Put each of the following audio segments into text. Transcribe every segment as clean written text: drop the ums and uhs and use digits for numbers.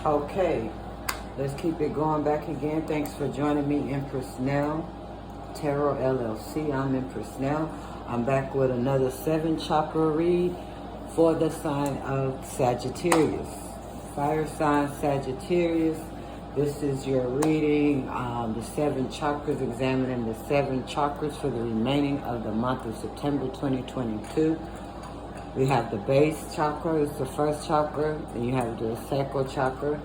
Okay, let's keep it going back again. Thanks for joining me, Empress Nell, Tarot LLC. I'm Empress Nell. I'm back with another 7 chakra read for the sign of Sagittarius. Fire sign Sagittarius. This is your reading, the 7 chakras, examining the 7 chakras for the remaining of the month of September 2022. We have the base chakra, it's the first chakra, and you have the sacral chakra,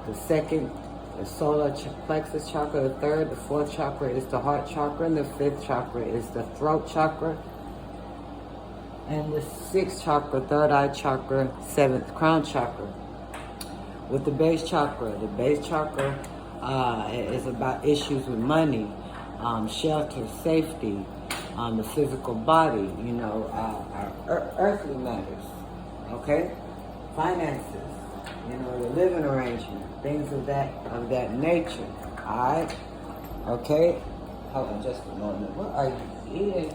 the second, the solar plexus chakra, the third, the fourth chakra is the heart chakra, and the fifth chakra is the throat chakra, and the sixth chakra, third eye chakra, seventh crown chakra. With the base chakra is about issues with money, shelter, safety, the physical body, you know, our earthly matters, okay? Finances, you know, the living arrangement, things of that nature, all right? Okay? Hold on just a moment. What are you eating?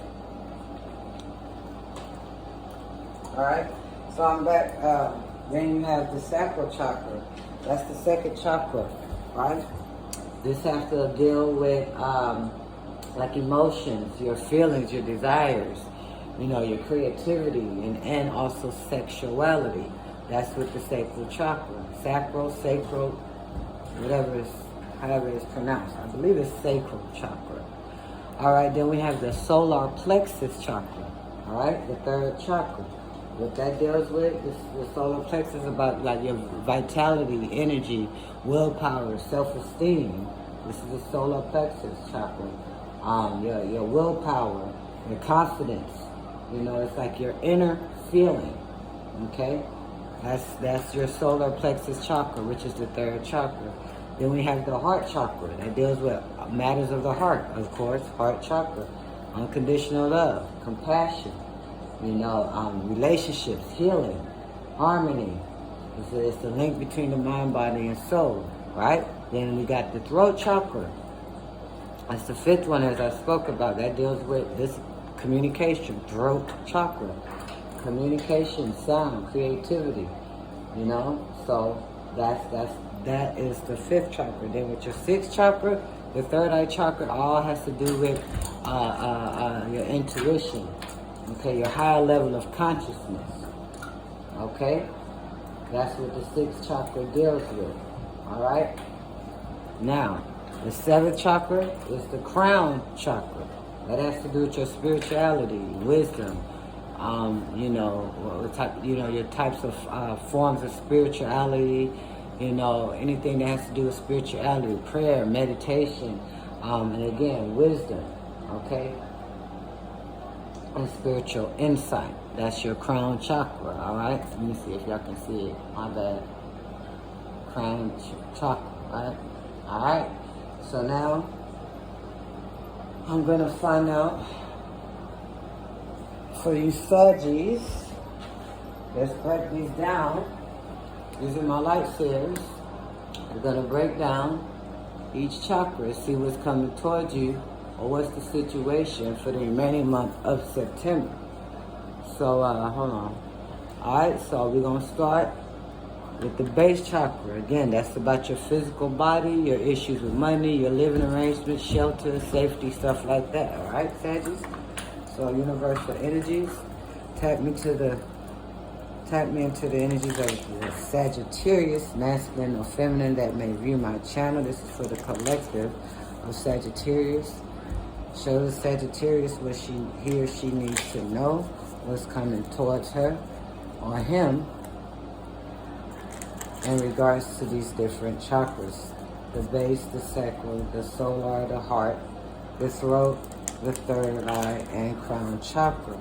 All right? So I'm back. Then you have the sacral chakra. That's the second chakra, right? This has to deal with like emotions, your feelings, your desires, you know, your creativity, and also sexuality. That's with the sacral chakra. Sacral, however it's pronounced. I believe it's sacral chakra. All right, then we have the solar plexus chakra, all right, the third chakra. What that deals with is the solar plexus is about like your vitality, energy, willpower, self-esteem. This is the solar plexus chakra. Your willpower, your confidence. You know, it's like your inner feeling. Okay? That's your solar plexus chakra, which is the third chakra. Then we have the heart chakra. That deals with matters of the heart, of course. Heart chakra. Unconditional love, compassion. You know, relationships, healing, harmony. It's the link between the mind, body, and soul, right? Then we got the throat chakra. That's the fifth one, as I spoke about. That deals with this communication, throat chakra. Communication, sound, creativity, you know? So that is the fifth chakra. Then with your sixth chakra, the third eye chakra, all has to do with your intuition. Okay, your higher level of consciousness. Okay? That's what the sixth chakra deals with. Alright? Now, the seventh chakra is the crown chakra. That has to do with your spirituality, wisdom, you know, your types of forms of spirituality, you know, anything that has to do with spirituality, prayer, meditation, and again, wisdom, okay? And spiritual insight. That's your crown chakra, all right? Let me see if y'all can see it. My bad. Crown chakra, right? All right. So now, I'm going to find out for you Saggies. Let's break these down. These are my light series. We're going to break down each chakra, see what's coming towards you, or what's the situation for the remaining month of September. So, hold on. Alright, so we're going to start with the base chakra. Again, that's about your physical body, your issues with money, your living arrangements, shelter, safety, stuff like that. Alright, Saggies? So, universal energies, tap me into the energies of the Sagittarius, masculine or feminine, that may view my channel. This is for the collective of Sagittarius. Show the Sagittarius what he or she needs to know, what's coming towards her or him in regards to these different chakras. The base, the sacral, the solar, the heart, the throat, the third eye, and crown chakra.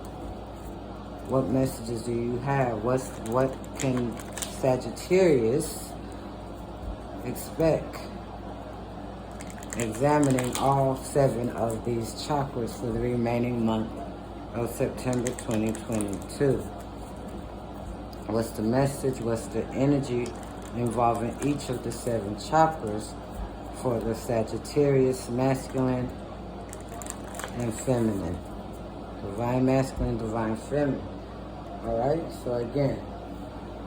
What messages do you have? What can Sagittarius expect? Examining all 7 of these chakras for the remaining month of September 2022. What's the message? What's the energy involving each of the 7 chakras for the Sagittarius, masculine and feminine? Divine masculine, divine feminine. Alright, so again,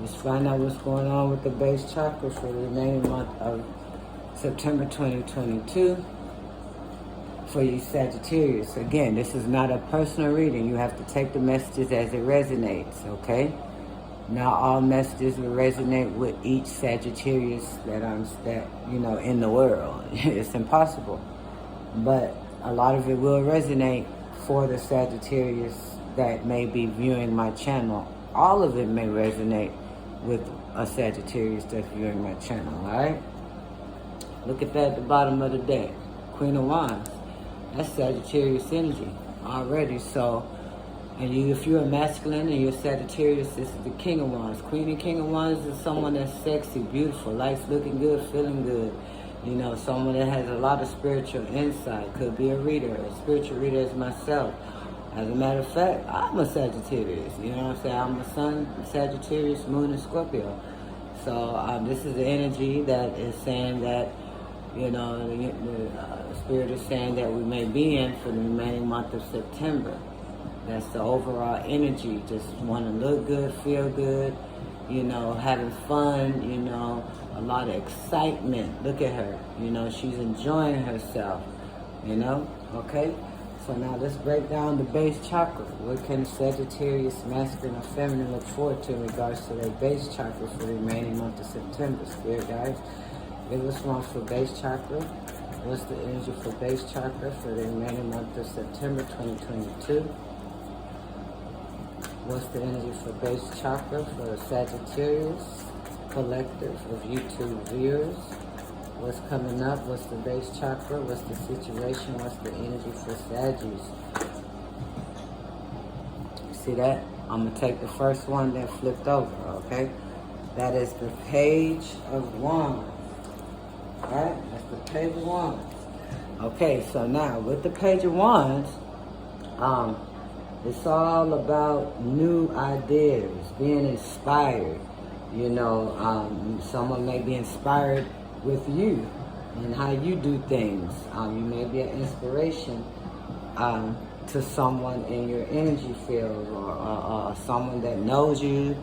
Let's find out what's going on with the base chakra for the remaining month of September 2022 for you Sagittarius. Again, this is not a personal reading. You have to take the messages as it resonates, okay? Not all messages will resonate with each Sagittarius that you know, in the world. It's impossible. But a lot of it will resonate for the Sagittarius that may be viewing my channel. All of it may resonate with a Sagittarius that's viewing my channel, alright? Look at that at the bottom of the deck. Queen of Wands. That's Sagittarius energy already. So, and if you're a masculine and you're Sagittarius, this is the King of Wands. Queen and King of Wands is someone that's sexy, beautiful, likes looking good, feeling good. You know, someone that has a lot of spiritual insight. Could be a reader, a spiritual reader as myself. As a matter of fact, I'm a Sagittarius. You know what I'm saying? I'm a Sun, Sagittarius, Moon, and Scorpio. So this is the energy that is saying that, you know, the Spirit is saying that we may be in for the remaining month of September. That's the overall energy. Just want to look good, feel good, you know, having fun, you know, a lot of excitement. Look at her. You know, she's enjoying herself, you know, okay? So now let's break down the base chakra. What can Sagittarius, masculine or feminine, look forward to in regards to their base chakra for the remaining month of September? Spirit guys, give us one for base chakra. What's the energy for base chakra for the remaining month of September 2022? What's the energy for base chakra for the Sagittarius collective of YouTube viewers? What's coming up? What's the base chakra? What's the situation? What's the energy for Saggies? See that? I'm going to take the first one that flipped over, okay? That is the Page of Wands. Alright? That's the Page of Wands. Okay, so now with the Page of Wands, it's all about new ideas, being inspired. You know, someone may be inspired with you and how you do things. You may be an inspiration to someone in your energy field or someone that knows you.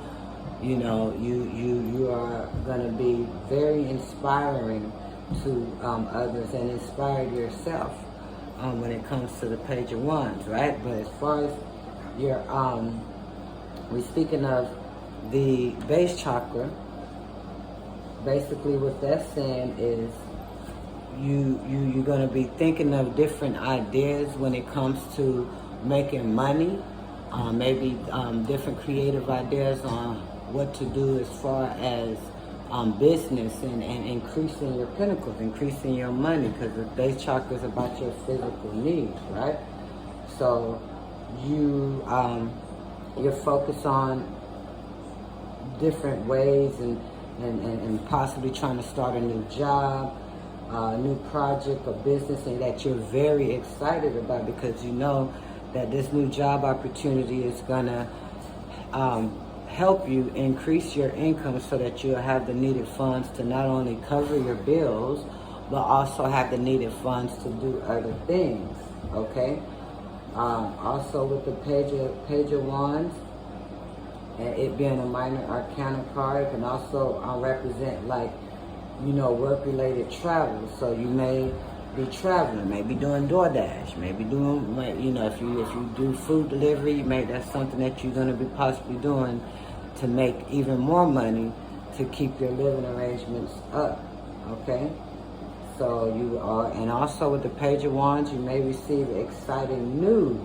You know, you are going to be very inspiring to others and inspire yourself when it comes to the Page of Wands, right? But as far as your, we're speaking of the base chakra. Basically what that's saying is you're going to be thinking of different ideas when it comes to making money, maybe different creative ideas on what to do as far as business and increasing your pinnacles, increasing your money, because the base chakra is about your physical needs, right? So you're focused on different ways and possibly trying to start a new job, a new project or business, and that you're very excited about because you know that this new job opportunity is gonna help you increase your income so that you'll have the needed funds to not only cover your bills, but also have the needed funds to do other things, okay? Also with the Page of Wands, it being a minor arcana card, can also represent, like, you know, work-related travel. So you may be traveling, maybe doing DoorDash, maybe doing, you know, if you do food delivery, that's something that you're going to be possibly doing to make even more money to keep your living arrangements up, okay? So you are, and also with the Page of Wands, you may receive exciting news,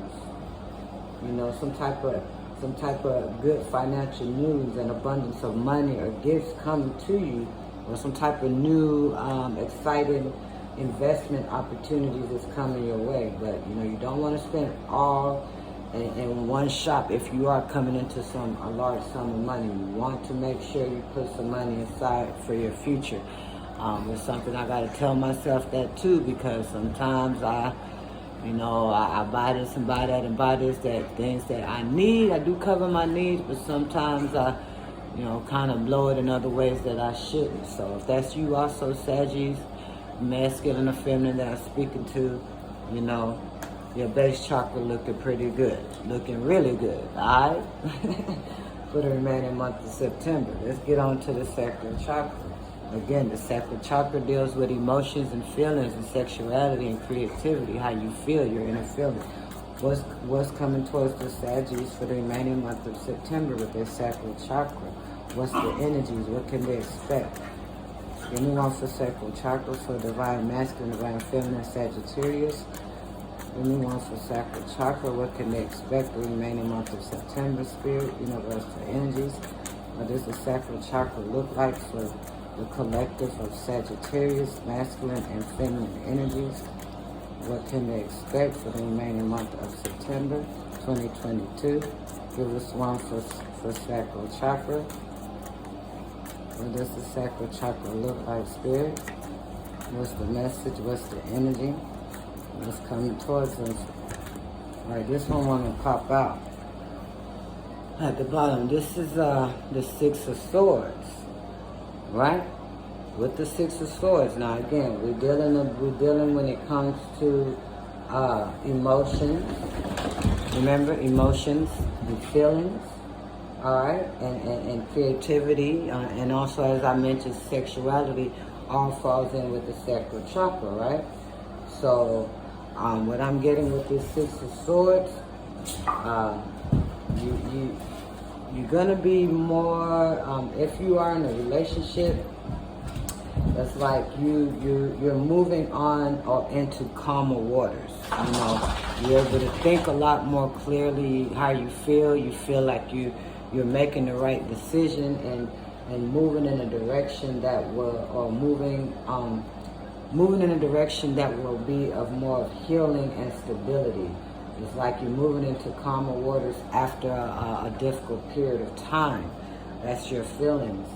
you know, some type of good financial news and abundance of money or gifts coming to you, or some type of new exciting investment opportunities that's coming your way. But you know, you don't want to spend all in one shop if you are coming into a large sum of money. You want to make sure you put some money aside for your future. It's something I got to tell myself that too, because sometimes I buy this and buy that and buy this, that things that I need. I do cover my needs, but sometimes I, you know, kind of blow it in other ways that I shouldn't. So if that's you also, Saggies, masculine or feminine that I'm speaking to, you know, your base chakra looking pretty good, looking really good, all right? for the remaining month of September. Let's get on to the sacral chakra. Again, the sacral chakra deals with emotions and feelings and sexuality and creativity, how you feel, your inner feelings. What's coming towards the Sagittarius for the remaining month of September with their sacral chakra? What's the energies? What can they expect? Give me one for sacral chakra for divine masculine, divine feminine, Sagittarius. Give me one for sacral chakra. What can they expect the remaining month of September, spirit, universal energies? What does the sacral chakra look like for the collective of Sagittarius, masculine and feminine energies? What can they expect for the remaining month of September 2022? Give us one for sacral chakra. What does the sacral chakra look like, spirit? What's the message? What's the energy? What's coming towards us? All right, this one want to pop out. At the bottom, this is the Six of Swords, right? With the Six of Swords. Now again, we're dealing when it comes to emotions. Remember, emotions and feelings. All right, and creativity, and also, as I mentioned, sexuality all falls in with the sacral chakra, right? So, what I'm getting with this Six of Swords, you're gonna be more, if you are in a relationship, that's like you're moving on or into calmer waters. You're able to think a lot more clearly how you feel. You feel like you're making the right decision and moving in a direction that will, or moving in a direction that will be of more of healing and stability. It's like you're moving into calmer waters after a difficult period of time. That's your feelings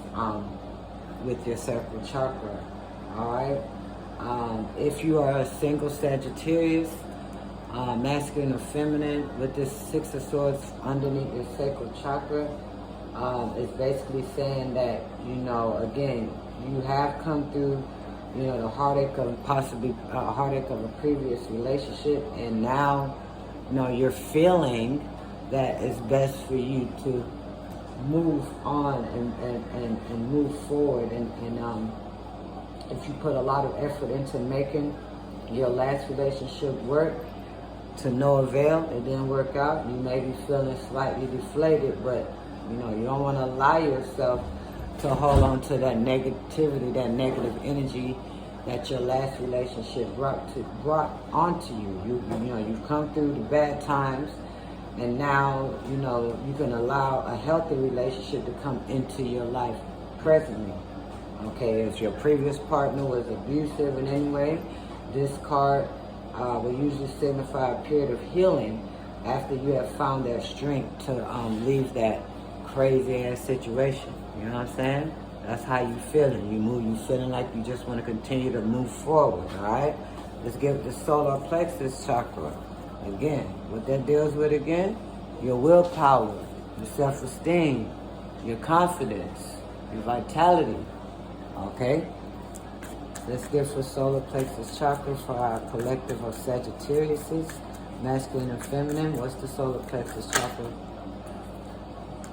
with your sacral chakra. All right. If you are a single Sagittarius, masculine or feminine, with this Six of Swords underneath your sacral chakra, it's basically saying that, again, you have come through, the heartache of possibly heartache of a previous relationship, and now, you're feeling that it's best for you to move on and move forward, and if you put a lot of effort into making your last relationship work, to no avail, it didn't work out, you may be feeling slightly deflated, but you don't want to allow yourself to hold on to that negativity, that negative energy that your last relationship brought onto you. You've come through the bad times, and now you can allow a healthy relationship to come into your life presently. Okay, if your previous partner was abusive in any way, this card will usually signify a period of healing after you have found that strength to leave that crazy ass situation. You know what I'm saying? That's how you feeling. You feeling like you just want to continue to move forward. All right. Let's give the solar plexus chakra again. What that deals with again? Your willpower, your self-esteem, your confidence, your vitality. Okay. Let's give for solar plexus chakra for our collective of Sagittariuses, masculine and feminine. What's the solar plexus chakra?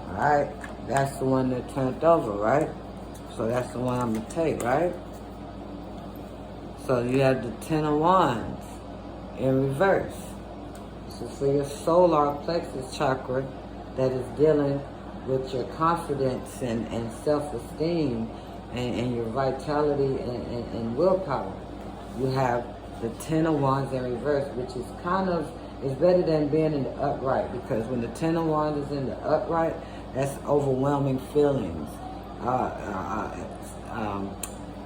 All right, that's the one that turned over, right? So that's the one I'm gonna take, right? So you have the Ten of Wands in reverse. So for your solar plexus chakra, that is dealing with your confidence and self-esteem, and your vitality and willpower. You have the Ten of Wands in reverse, which is it's better than being in the upright, because when the Ten of Wands is in the upright, that's overwhelming feelings,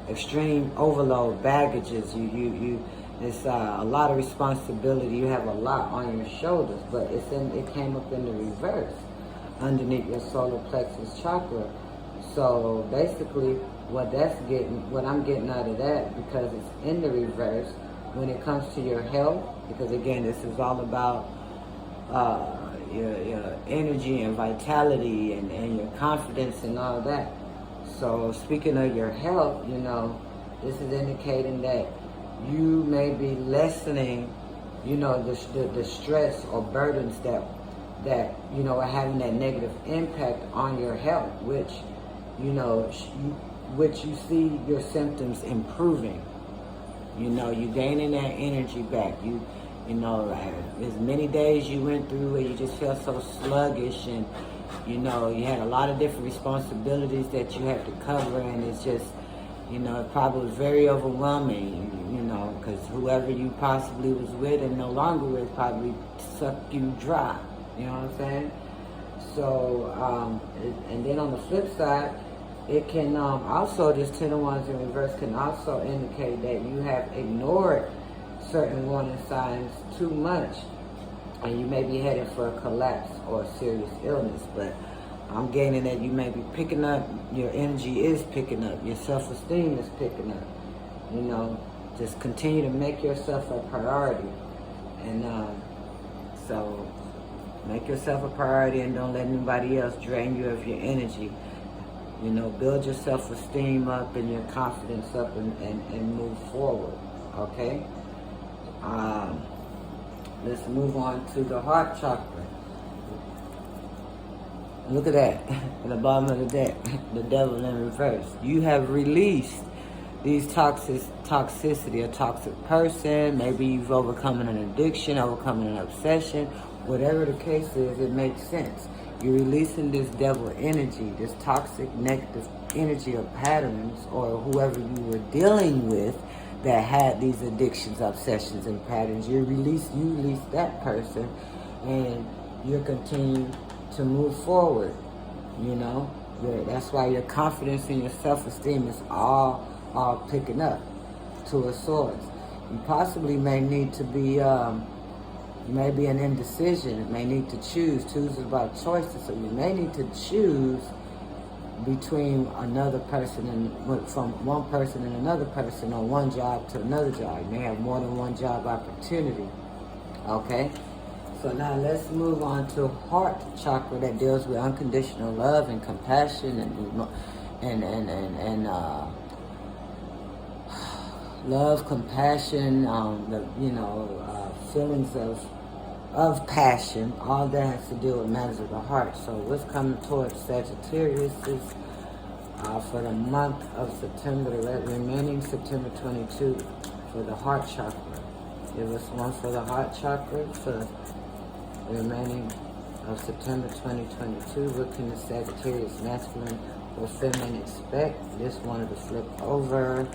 extreme overload, baggages. It's a lot of responsibility. You have a lot on your shoulders, but it came up in the reverse underneath your solar plexus chakra. So basically, what I'm getting out of that, because it's in the reverse, when it comes to your health, because again, this is all about your energy and vitality and your confidence and all that. So speaking of your health, this is indicating that you may be lessening, the stress or burdens that that, you know, are having that negative impact on your health, which, you know, which you see your symptoms improving. You know, you gaining that energy back. You know, as many days you went through where you just felt so sluggish, and, you know, you had a lot of different responsibilities that you had to cover, and it's just, you know, it probably was very overwhelming, you know, because whoever you possibly was with and no longer with probably sucked you dry. You know what I'm saying? So, and then on the flip side, it can also, this Ten of Wands in reverse can also indicate that you have ignored certain warning signs too much, and you may be headed for a collapse or a serious illness. But I'm gaining that you may be picking up, your energy is picking up, your self-esteem is picking up. You know, just continue to make yourself a priority. And so make yourself a priority, and don't let anybody else drain you of your energy. You know, build your self-esteem up and your confidence up, and move forward, okay? Let's move on to the heart chakra. Look at that, at the bottom of the deck, the devil in reverse. You have released these toxicity, a toxic person. Maybe you've overcome an addiction, overcome an obsession. Whatever the case is, it makes sense. You're releasing this devil energy, this toxic, negative energy or patterns, or whoever you were dealing with that had these addictions, obsessions, and patterns. You release that person, and you're continuing to move forward. You know, that's why your confidence and your self-esteem is all picking up. Two of Swords. You possibly may need to be. You may be an indecision. You may need to choose. Choose is about choices. So you may need to choose between another person and from one person and another person, or one job to another job. You may have more than one job opportunity. Okay? So now let's move on to heart chakra, that deals with unconditional love and compassion and love, compassion, feelings of passion. All that has to do with matters of the heart. So what's coming towards Sagittarius is for the month of September, the remaining September 22, for the heart chakra. Give us one for the heart chakra for the remaining of September 2022. What can the Sagittarius masculine or feminine expect? This one to flip over.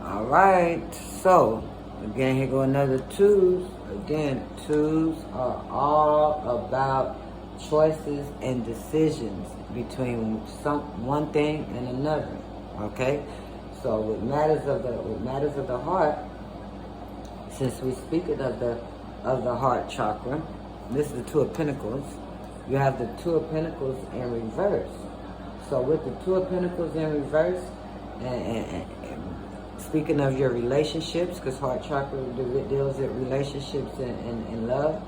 All right, so again, here go another twos. Again, twos are all about choices and decisions between one thing and another. Okay, so with matters of the heart, since we're speaking of the heart chakra, this is the Two of Pentacles. You have the Two of Pentacles in reverse. So with the Two of Pentacles in reverse, and speaking of your relationships, because heart chakra deals with relationships and love,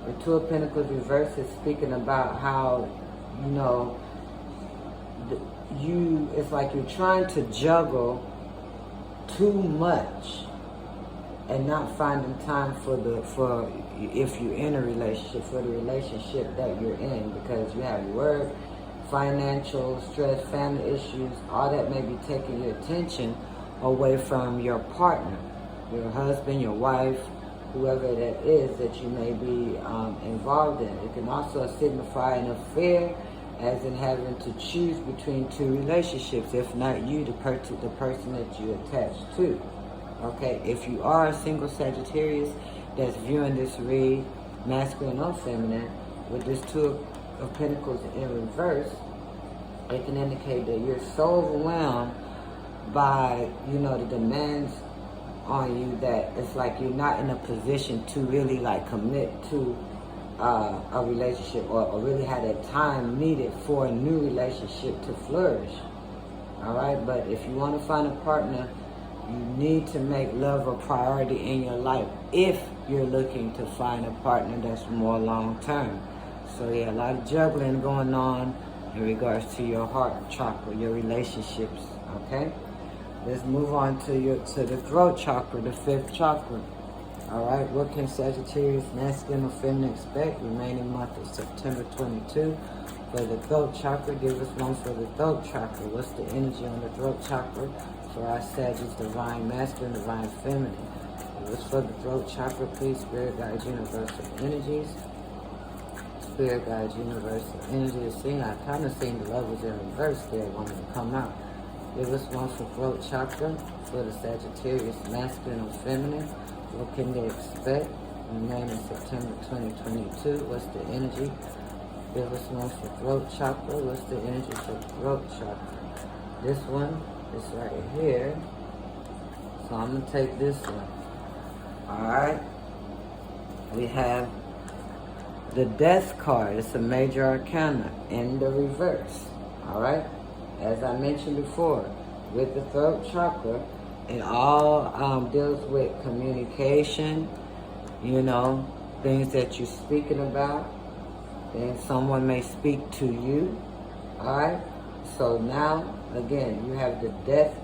the Two of Pentacles reverse is speaking about how, you know, it's like you're trying to juggle too much and not finding time for if you're in a relationship, for the relationship that you're in, because you have work, financial stress, family issues, all that may be taking your attention away from your partner, your husband, your wife, whoever that is that you may be involved in. It can also signify an affair, as in having to choose between two relationships, if not you, the person that you attached to. Okay, if you are a single Sagittarius that's viewing this read, masculine or feminine, with this Two of Pentacles in reverse, it can indicate that you're so overwhelmed by, you know, the demands on you that it's like you're not in a position to really like commit to a relationship, or really have that time needed for a new relationship to flourish. All right, but if you want to find a partner, you need to make love a priority in your life if you're looking to find a partner that's more long-term. So yeah, a lot of juggling going on in regards to your heart chakra, your relationships, okay? Let's move on to the throat chakra, the fifth chakra. All right, what can Sagittarius, masculine or feminine, expect? Remaining month of September 22. For the throat chakra, give us one for the throat chakra. What's the energy on the throat chakra? For our Sagittarius, divine masculine, divine feminine. What's for the throat chakra, please? Spirit guides, universal energies. Spirit guides, universal energies. See, I kind of seen the levels in reverse there wanting to come out. Give us one for throat chakra. For the Sagittarius, masculine or feminine. What can they expect? Remaining September 2022. What's the energy? Give us one for throat chakra. What's the energy for throat chakra? This one is right here. So I'm going to take this one. Alright. We have the Death card. It's a major arcana in the reverse. Alright. As I mentioned before, with the throat chakra, it all deals with communication, you know, things that you're speaking about. And someone may speak to you. Alright? So now, again, you have the Death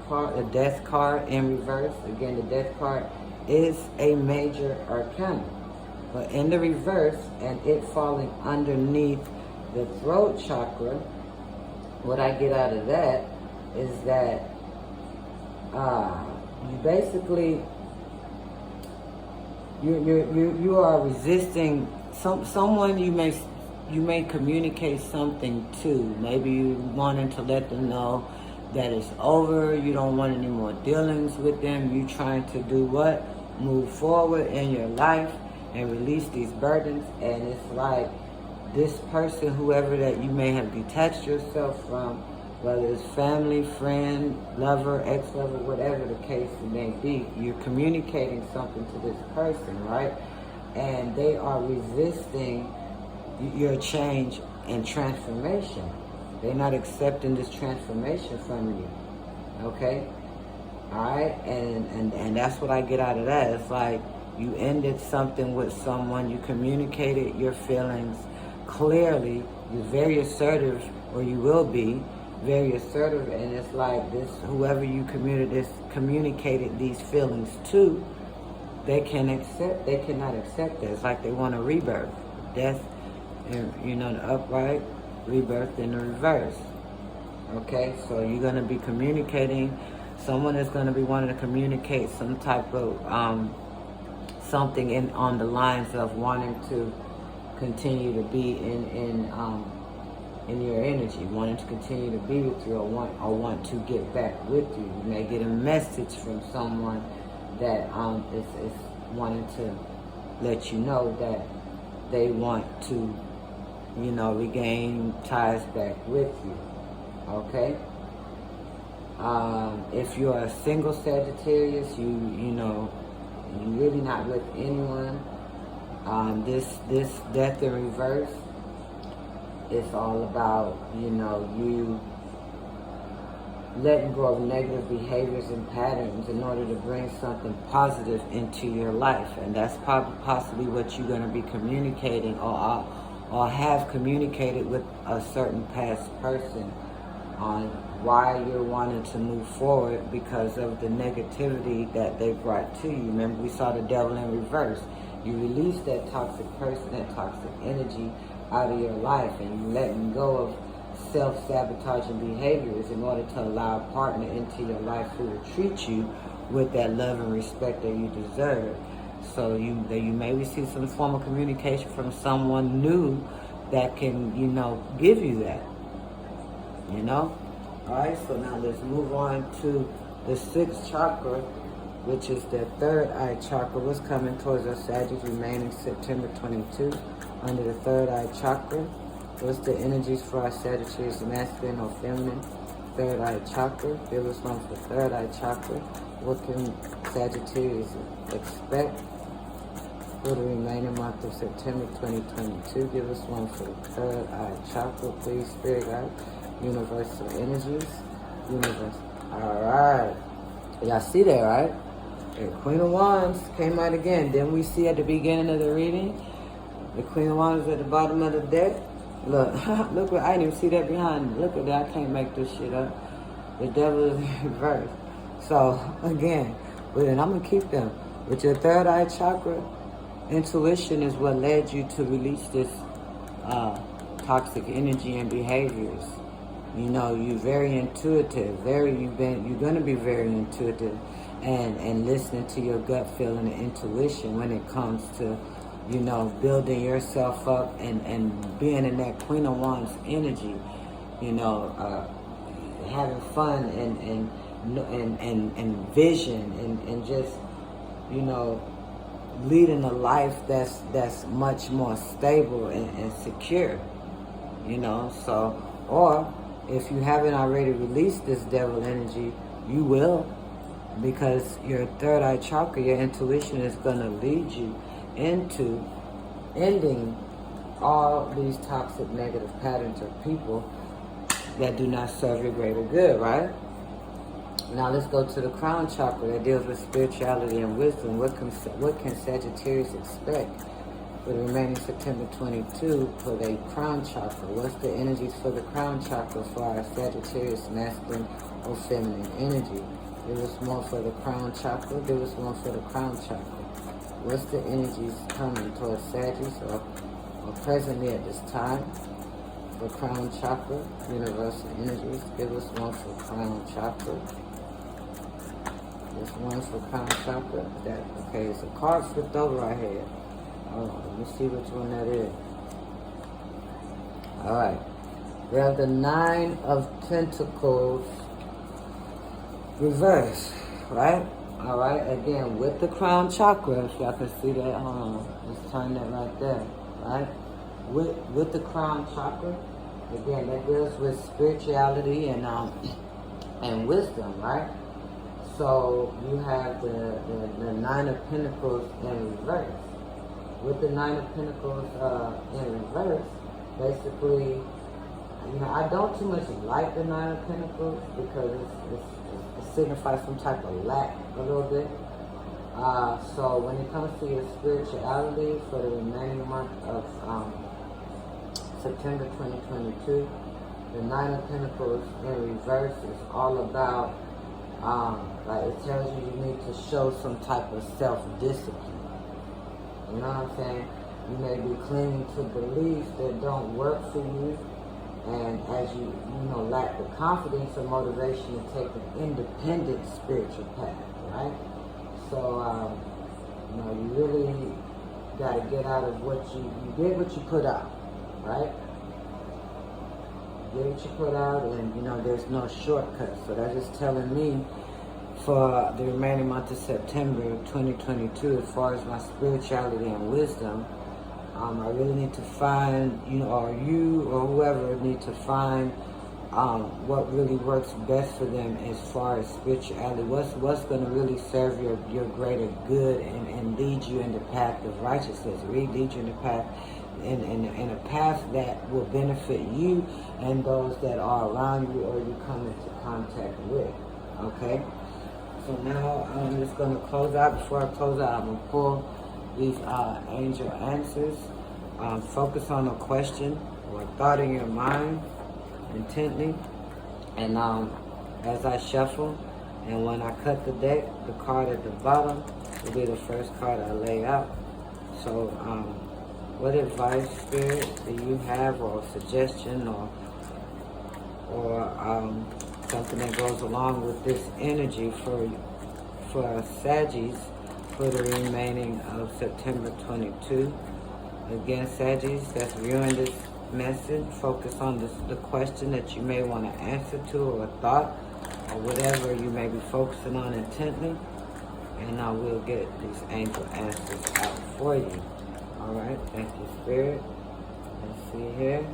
card in reverse. Again, the Death card is a major arcana. But in the reverse, and it falling underneath the throat chakra, what I get out of that is that you basically you are resisting someone you may communicate something to. Maybe you wanting to let them know that it's over, you don't want any more dealings with them, you trying to do what? Move forward in your life and release these burdens. And it's like this person, whoever that you may have detached yourself from, whether it's family, friend, lover, ex-lover, whatever the case may be, you're communicating something to this person, right? And they are resisting your change and transformation. They're not accepting this transformation from you, okay? All right, and that's what I get out of that. It's like you ended something with someone, you communicated your feelings clearly, you're very assertive, or you will be very assertive, and it's like this, whoever you communicated these feelings to, they cannot accept that. It's like they want a rebirth. Death, and you know, the upright, rebirth in the reverse. Okay, so you're going to be communicating, someone is going to be wanting to communicate some type of something on the lines of wanting to continue to be in your energy, wanting to continue to be with you, or want to get back with you. You may get a message from someone that is wanting to let you know that they want to, you know, regain ties back with you. Okay? If you're a single Sagittarius, you know, you're really not with anyone. This death in reverse, it's all about, you know, you letting go of negative behaviors and patterns in order to bring something positive into your life. And that's possibly what you're going to be communicating, or have communicated with a certain past person on why you're wanting to move forward because of the negativity that they brought to you. Remember, we saw the devil in reverse. You release that toxic person, that toxic energy out of your life, and you letting go of self-sabotaging behaviors in order to allow a partner into your life who will treat you with that love and respect that you deserve. So you may receive some form of communication from someone new that can, you know, give you that, you know? All right, so now let's move on to the sixth chakra, which is the third eye chakra. What's coming towards us, Sagittarius, remaining September 22, under the third eye chakra. What's the energies for our Sagittarius, masculine or feminine? Third eye chakra. Give us one for third eye chakra. What can Sagittarius expect for the remaining month of September 2022? Give us one for the third eye chakra, please, Spirit Guide. Universal energies. Universe. Alright. Y'all see that, right? The Queen of Wands came out again. Didn't we see at the beginning of the reading? The Queen of Wands at the bottom of the deck. Look, look what, I didn't even see that behind me. Look at that, I can't make this shit up. The devil is in reverse. So, again, but then I'm going to keep them. With your third eye chakra, intuition is what led you to release this toxic energy and behaviors. You know, you're very intuitive. You're gonna be very intuitive, and listening to your gut feeling and intuition when it comes to, you know, building yourself up and being in that Queen of Wands energy. You know, having fun and vision and just, you know, leading a life that's much more stable and secure. You know, so, or if you haven't already released this devil energy, you will, because your third eye chakra, your intuition, is going to lead you into ending all these toxic negative patterns of people that do not serve your greater good, right? Now let's go to the crown chakra that deals with spirituality and wisdom. What can Sagittarius expect for the remaining September 22 for the crown chakra? What's the energies for the crown chakra for our Sagittarius masculine or feminine energy? There was more for the crown chakra. There was more for the crown chakra. What's the energies coming towards Sagittarius or presently at this time for crown chakra? Universal energies. Give us one for crown chakra. There's one for crown chakra. Okay, it's a card flipped over right here. Let me see which one that is. Alright. We have the Nine of Pentacles reverse, right? Alright, again, with the crown chakra, if y'all can see that, hold on, let's turn that right there, right? With the crown chakra, again, that deals with spirituality and wisdom, right? So you have the Nine of Pentacles in reverse. With the Nine of Pentacles in reverse, basically, you know, I don't too much like the Nine of Pentacles because it signifies some type of lack a little bit. So when it comes to your spirituality for the remaining month of September 2022, the Nine of Pentacles in reverse is all about, like it tells you need to show some type of self-discipline. You know what I'm saying? You may be clinging to beliefs that don't work for you, and as you lack the confidence or motivation to take an independent spiritual path, right? So, you really got to get out of what you get what you put out, right? Get what you put out, and there's no shortcuts. So that's just telling me for the remaining month of September 2022, as far as my spirituality and wisdom, I really need to find, or you or whoever need to find what really works best for them as far as spirituality. What's going to really serve your greater good and lead you in the path of righteousness. Lead you in the path in a path that will benefit you and those that are around you or you come into contact with. Okay? So now I'm just going to close out. Before I close out, I'm going to pull these angel answers. Focus on a question or a thought in your mind intently. And as I shuffle, and when I cut the deck, the card at the bottom will be the first card I lay out. So what advice, Spirit, do you have, or suggestion, or something that goes along with this energy for Saggies for the remaining of September 22? Again, Saggies, that's viewing this message. Focus on the question that you may want to answer to, or a thought, or whatever you may be focusing on intently, and I will get these angel answers out for you. All right, thank you, Spirit. Let's see here.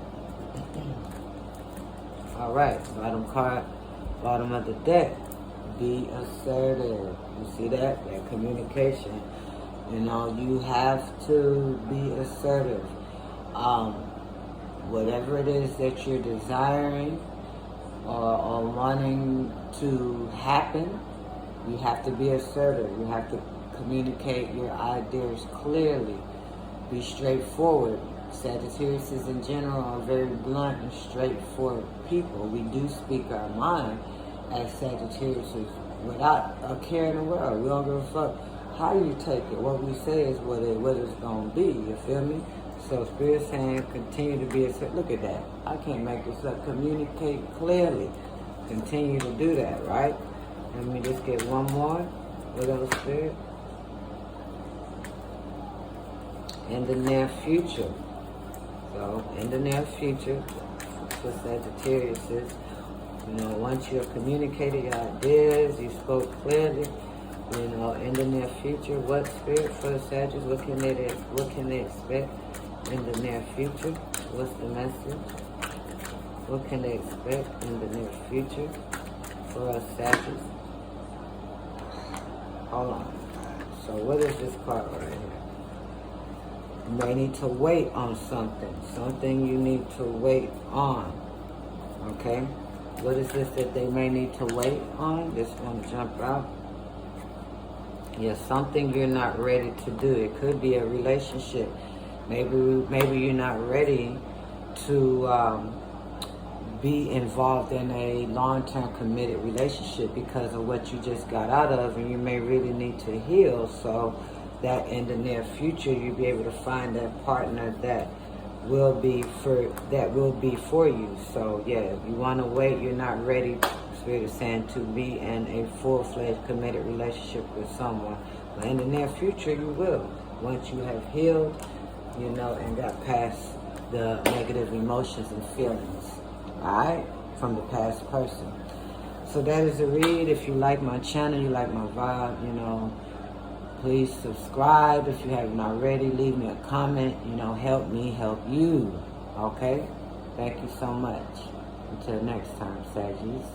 All right, bottom card, bottom of the deck. Be assertive. You see that? That communication. You have to be assertive. Whatever it is that you're desiring or wanting to happen, you have to be assertive. You have to communicate your ideas clearly. Be straightforward. Sagittarius in general are very blunt and straightforward people. We do speak our mind as Sagittarius without a care in the world. We don't give a fuck how you take it. What we say is what it's going to be. You feel me? So Spirit saying continue to be a... Look at that. I can't make this up. Communicate clearly. Continue to do that, right? Let me just get one more. What else, Spirit? In the near future. So, in the near future, for Sagittarius is, you know, once you have communicated your ideas, you spoke clearly, you know, in the near future, what, Spirit, for the Sagittarius, what can they expect in the near future? What's the message? What can they expect in the near future for us Sagittarius? Hold on. So what is this card right here? You may need to wait on something. Something you need to wait on. Okay? What is this that they may need to wait on? This one jump out. Yeah, something you're not ready to do. It could be a relationship. Maybe you're not ready to be involved in a long-term committed relationship because of what you just got out of, and you may really need to heal, so that in the near future you'll be able to find that partner that will be for you. So yeah, if you want to wait, you're not ready, Spirit is saying, to be in a full-fledged committed relationship with someone. But in the near future you will, once you have healed, you know, and got past the negative emotions and feelings, alright, from the past person. So that is a read. If you like my channel, you like my vibe, you know, please subscribe if you haven't already. Leave me a comment, you know, help me help you. Okay? Thank you so much. Until next time, Saggies.